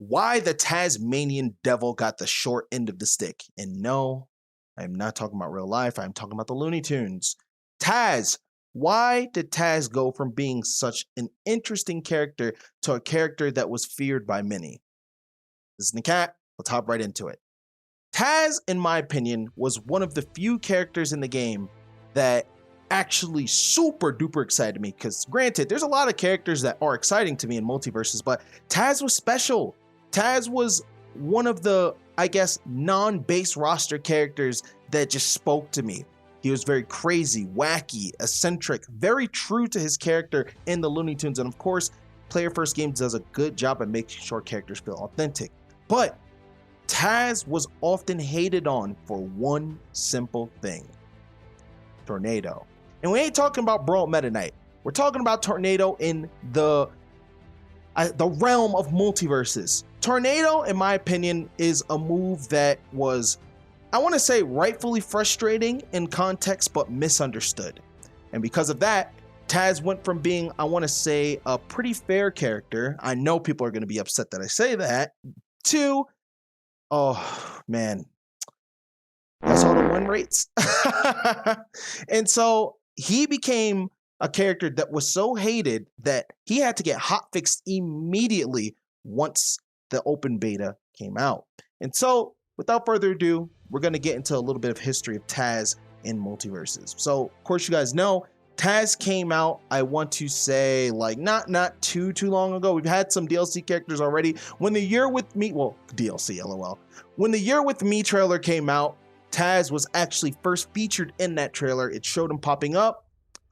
why the Tasmanian devil got the short end of the stick. And no, I'm not talking about real life. I'm talking about the Looney Tunes. Taz. Why did Taz go from being such an interesting character to a character that was feared by many? This is NAKAT. Let's hop right into it. Taz, in my opinion, was one of the few characters in the game that actually super duper excited me, because granted, there's a lot of characters that are exciting to me in Multiversus, but Taz was special. Taz was one of the, I guess, non-base roster characters that just spoke to me. He was very crazy, wacky, eccentric, very true to his character in the Looney Tunes, and of course, Player First Games does a good job at making sure characters feel authentic. But Taz was often hated on for one simple thing: Tornado. And we ain't talking about Brawl Meta Knight. We're talking about Tornado in the realm of Multiversus. Tornado, in my opinion, is a move that was, I want to say, rightfully frustrating in context, but misunderstood. And because of that, Taz went from being, I want to say, a pretty fair character. I know people are going to be upset that I say that, to, oh man, that's all the win rates. And so he became a character that was so hated that he had to get hotfixed immediately once the open beta came out. And so without further ado, we're going to get into a little bit of history of Taz in Multiversus. So of course you guys know Taz came out, I want to say, like not too long ago. We've had some DLC characters already. When the Year With Me, well, DLC, LOL. When the Year With Me trailer came out, Taz was actually first featured in that trailer. It showed him popping up.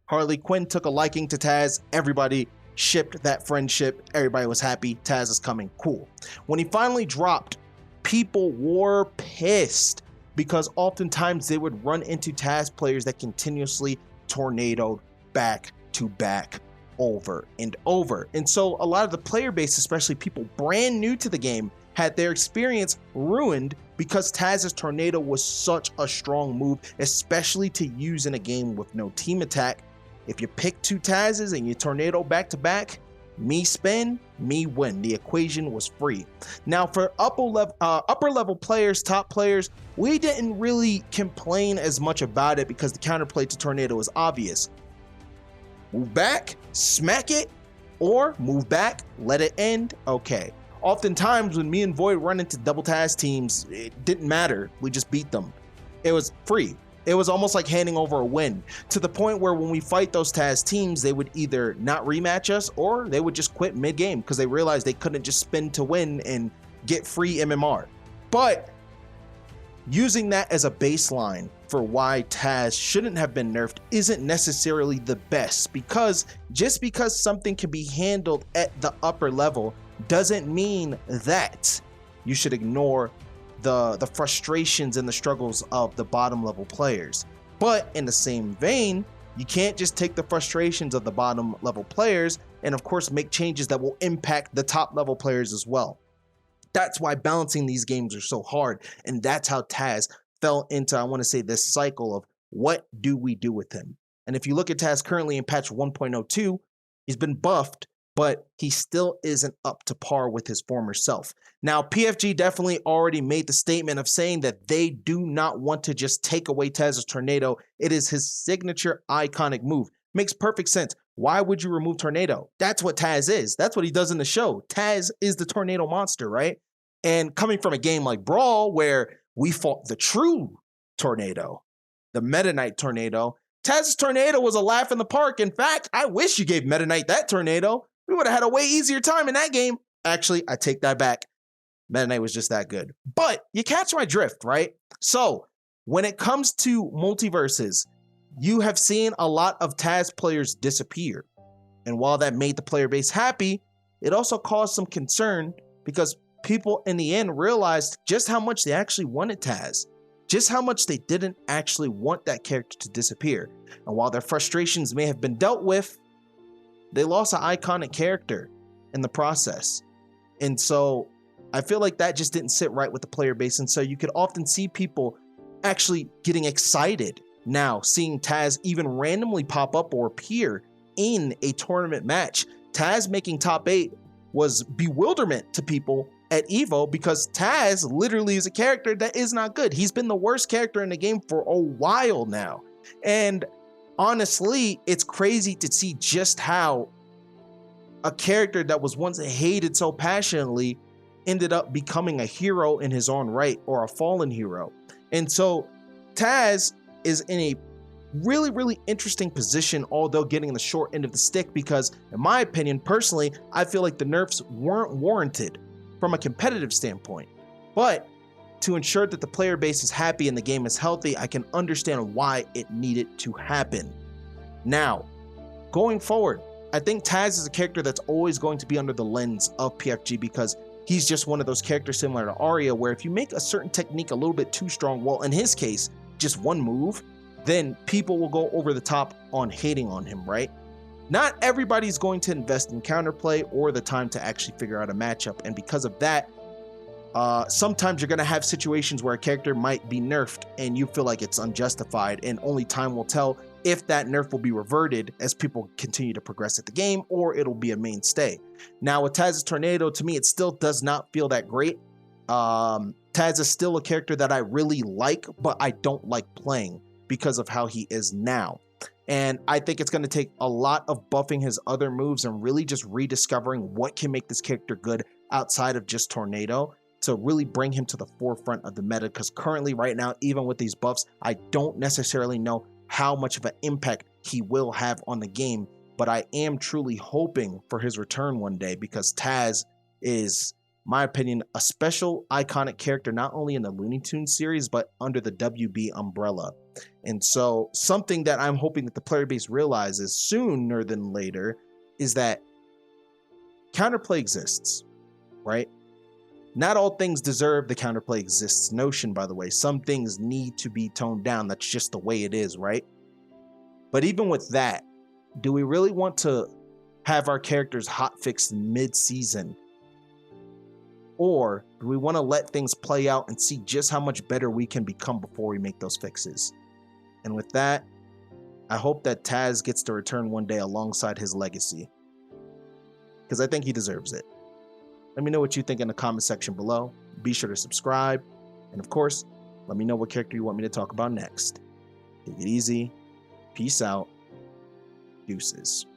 Harley Quinn took a liking to Taz. Everybody shipped that friendship. Everybody was happy. Taz is coming. Cool. When he finally dropped, people were pissed because oftentimes they would run into Taz players that continuously tornadoed back to back over and over. And so a lot of the player base, especially people brand new to the game, had their experience ruined because Taz's tornado was such a strong move, especially to use in a game with no team attack. If you pick two Tazes and you tornado back to back, me spin, me win. The equation was free. Now for upper level players, top players, we didn't really complain as much about it because the counterplay to tornado is obvious. Move back, smack it, or move back, let it end. Okay. Oftentimes when me and Void run into double Taz teams, it didn't matter. We just beat them. It was free. It was almost like handing over a win, to the point where when we fight those Taz teams, they would either not rematch us or they would just quit mid-game because they realized they couldn't just spin to win and get free MMR. But using that as a baseline for why Taz shouldn't have been nerfed isn't necessarily the best, because just because something can be handled at the upper level doesn't mean that you should ignore the frustrations and the struggles of the bottom level players. But in the same vein, you can't just take the frustrations of the bottom level players and of course make changes that will impact the top level players as well. That's why balancing these games are so hard, and that's how Taz fell into, I want to say, this cycle of what do we do with him. And if you look at Taz currently in patch 1.02, he's been buffed, but he still isn't up to par with his former self. Now, PFG definitely already made the statement of saying that they do not want to just take away Taz's tornado. It is his signature iconic move. Makes perfect sense. Why would you remove tornado? That's what Taz is. That's what he does in the show. Taz is the tornado monster, right? And coming from a game like Brawl, where we fought the true tornado, the Meta Knight tornado, Taz's tornado was a laugh in the park. In fact, I wish you gave Meta Knight that tornado. We would have had a way easier time in that game. Actually, I take that back. Meta Knight was just that good. But you catch my drift, right? So when it comes to Multiversus, you have seen a lot of Taz players disappear. And while that made the player base happy, it also caused some concern because people in the end realized just how much they actually wanted Taz, just how much they didn't actually want that character to disappear. And while their frustrations may have been dealt with, they lost an iconic character in the process. And so I feel like that just didn't sit right with the player base. And so you could often see people actually getting excited now, seeing Taz even randomly pop up or appear in a tournament match. Taz making top 8 was bewilderment to people at Evo because Taz literally is a character that is not good. He's been the worst character in the game for a while now. And honestly, it's crazy to see just how a character that was once hated so passionately ended up becoming a hero in his own right, or a fallen hero. And so Taz is in a really interesting position, although getting the short end of the stick, because in my opinion, personally, I feel like the nerfs weren't warranted from a competitive standpoint. But to ensure that the player base is happy and the game is healthy, I can understand why it needed to happen. Now, going forward, I think Taz is a character that's always going to be under the lens of PFG, because he's just one of those characters similar to Arya, where if you make a certain technique a little bit too strong, well, in his case, just one move, then people will go over the top on hating on him, right? Not everybody's going to invest in counterplay or the time to actually figure out a matchup, and because of that, sometimes you're going to have situations where a character might be nerfed and you feel like it's unjustified, and only time will tell if that nerf will be reverted as people continue to progress at the game, or it'll be a mainstay. Now with Taz's Tornado, to me, it still does not feel that great. Taz is still a character that I really like, but I don't like playing because of how he is now. And I think it's going to take a lot of buffing his other moves and really just rediscovering what can make this character good outside of just Tornado to really bring him to the forefront of the meta. Because currently, right now, even with these buffs, I don't necessarily know how much of an impact he will have on the game. But I am truly hoping for his return one day, because Taz is, in my opinion, a special iconic character, not only in the Looney Tunes series, but under the WB umbrella. And so something that I'm hoping that the player base realizes sooner than later is that counterplay exists, right? Not all things deserve the counterplay exists notion, by the way. Some things need to be toned down. That's just the way it is, right? But even with that, do we really want to have our characters hotfixed mid-season? Or do we want to let things play out and see just how much better we can become before we make those fixes? And with that, I hope that Taz gets to return one day alongside his legacy, because I think he deserves it. Let me know what you think in the comment section below. Be sure to subscribe. And of course, let me know what character you want me to talk about next. Take it easy. Peace out. Deuces.